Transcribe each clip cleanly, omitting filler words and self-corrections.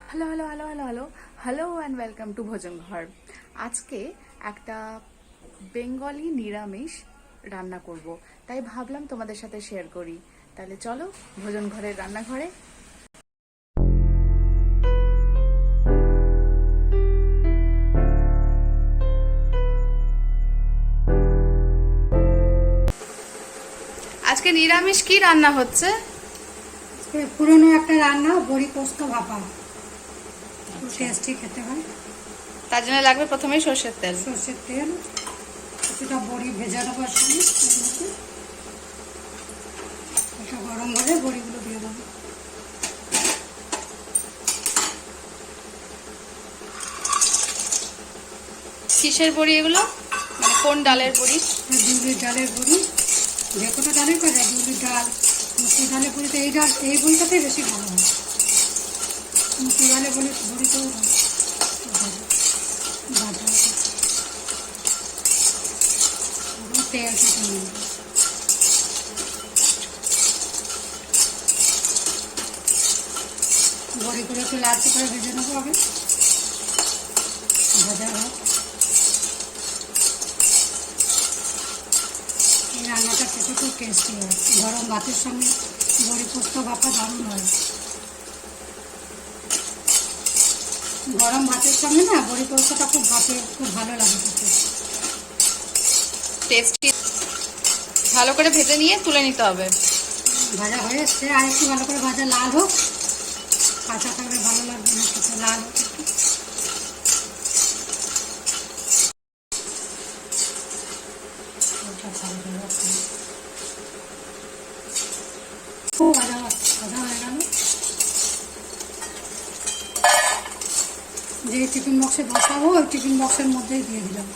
Hello hello hello hello hello hello and welcome to ভোজন ঘর। আজকে একটা বেঙ্গলি নিরামিষ রান্না করব, তাই ভাবলাম তোমাদের সাথে শেয়ার করি। তাহলে চলো ভোজন ঘরের রান্নাঘরে। আজকে নিরামিষ কি রান্না হচ্ছে? পুরনো একটা রান্না, বড়ি পোস্ত ভাপা। খুব টেস্টি খেতে হয়। তার জন্য লাগবে প্রথমেই সর্ষের তেল। সর্ষের তেল, কিছুটা বড়ি ভেজা নেবার সঙ্গে এটা গরম হলে বড়িগুলো দিয়ে দেবো। কিসের বড়ি এগুলো, মানে কোন ডালের বড়ি? বিউলির ডালের বড়ি, যে কোনো ডালের করা যায়। বিউলির ডাল, মুসুর ডালের বড়িতে এই বড়িটাতেই বেশি ভালো হয়। মুসুর ডালের বড়িতেও ভাজা তেল থেকে নিয়ে বড়িগুলো একটু লালচে করে ভেজে নেবো আগে। ভাজা হোক। এই রান্নাটা খেতে খুব টেস্টি হয়, গরম ভাতের সঙ্গে বড়ি পোস্ত ভাপা দারুণ হয়। গরম ভাতের সঙ্গে না বড়ি পোস্তটা খুব ভালো লাগে খেতে। টেস্টি। ভালো করে ভেজে নিয়ে তুলে নিতে হবে। ভাজা হয়ে এসছে, আর একটু ভালো করে ভাজা লাল হোক। কাঁচা থাকলে ভালো লাগবে না খেতে, লাল হোক একটু। খুব ভাজা হয়ে গেল। যে টিফিন বক্সে বসাবো ওই টিফিন বক্সের মধ্যেই দিয়ে দিলাম।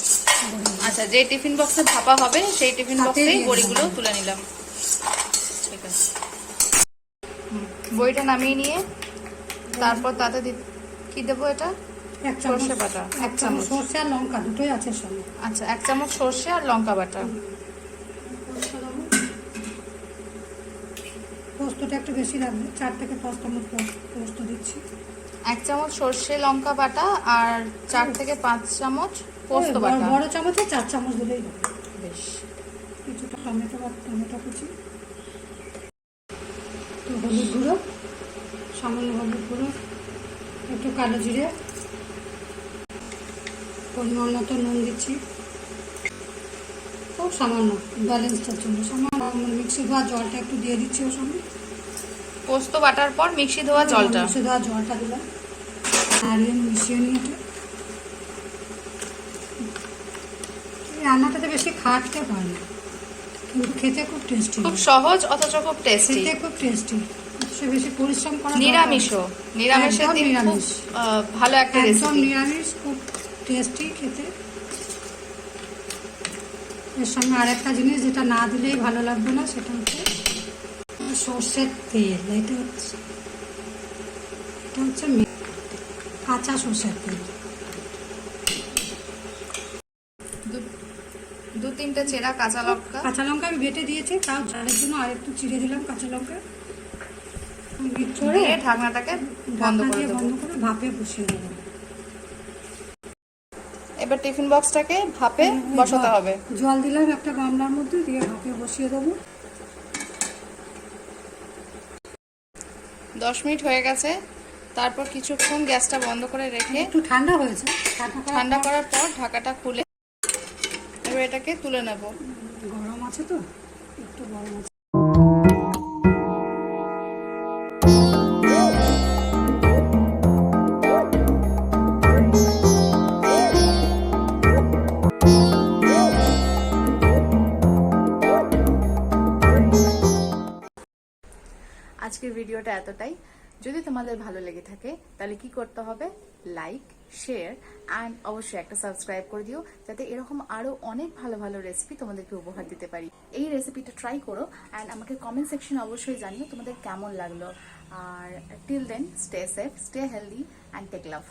আচ্ছা, যে টিফিন বক্সে ভাপা হবে সেই টিফিন বক্সেই বড়িগুলো তুলে নিলাম। ঠিক আছে, বড়িটা নামিয়ে নিয়ে তারপর তাতে কি দেবো? এটা সর্ষে বাটা, 1 চামচ সর্ষে আর লঙ্কা দুটোই আছে সঙ্গে। আচ্ছা, 1 চামচ সর্ষে আর লঙ্কা বাটা। পোস্তটা একটু বেশি লাগবে, 4 থেকে 5 চামচ পোস্ত দিচ্ছি। 1 চামচ সর্ষে লঙ্কা বাটা আর 4 থেকে 5 চামচ পোস্ত বাটা। বড় চামচে 4 চামচ দিলেই হবে। বেশ। কিছুটা টমেটো কুচি, একটু হলুদ গুঁড়ো, সামান্য হলুদ গুঁড়ো, একটু কালো জিরে, পরিমাণ মতো নুন দিচ্ছি, খুব সামান্য ব্যালেন্সটার জন্য। সামান্য মিক্সি ধোয়া জলটা একটু দিয়ে দিচ্ছি ওর সঙ্গে। পোস্ত বাটার পর মিক্সি ধোয়া জলটা দিলাম আর মিশিয়ে নিয়ে রান্নাটাতে বেশি খাটতে হয় না, কিন্তু খেতে খুব টেস্টি, খুব সহজ অথচ খুব টেস্টি। খেতে খুব টেস্টি, বেশি পরিশ্রম করা। নিরামিষের দিন খুব ভালো একটা রেসিপি। নিরামিষ খুব টেস্টি খেতে। এর সঙ্গে আরেকটা জিনিস যেটা না দিলেই ভালো লাগবে না, সেটা হচ্ছে সর্ষের তেল। এটা হচ্ছে কাঁচা সর্ষের তেল। 2-3টে চেরা কাঁচা লঙ্কা আমি বেটে দিয়েছি, তাও ঝালের জন্য আর একটু চিড়ে দিলাম কাঁচা লঙ্কা। ঢাকনাটাকে বন্ধ করে ভাপে বসিয়ে দেবো। এবার টিফিন বক্সটাকে ভাপে বসাতে হবে। জল দিলাম একটা গামলার মধ্যে, দিয়ে ভাপে বসিয়ে দেবো। 10 মিনিট হয়ে গেছে। তারপর কিছুক্ষণ গ্যাসটা বন্ধ করে রেখে একটু ঠান্ডা হয়েছে, ঠান্ডা করার পর ঢাকাটা খুলে এবার এটাকে তুলে নেব। গরম আছে তো, একটু গরম আছে। আজকের ভিডিওটা এতটাই। যদি তোমাদের ভালো লেগে থাকে তাহলে কি করতে হবে? লাইক, শেয়ার অ্যান্ড অবশ্যই একটা সাবস্ক্রাইব করে দিও, যাতে এরকম আরো অনেক ভালো ভালো রেসিপি তোমাদেরকে উপহার দিতে পারি। এই রেসিপিটা ট্রাই করো অ্যান্ড আমাকে কমেন্ট সেকশনে অবশ্যই জানিও তোমাদের কেমন লাগলো। আর till then, stay safe, stay healthy and take love.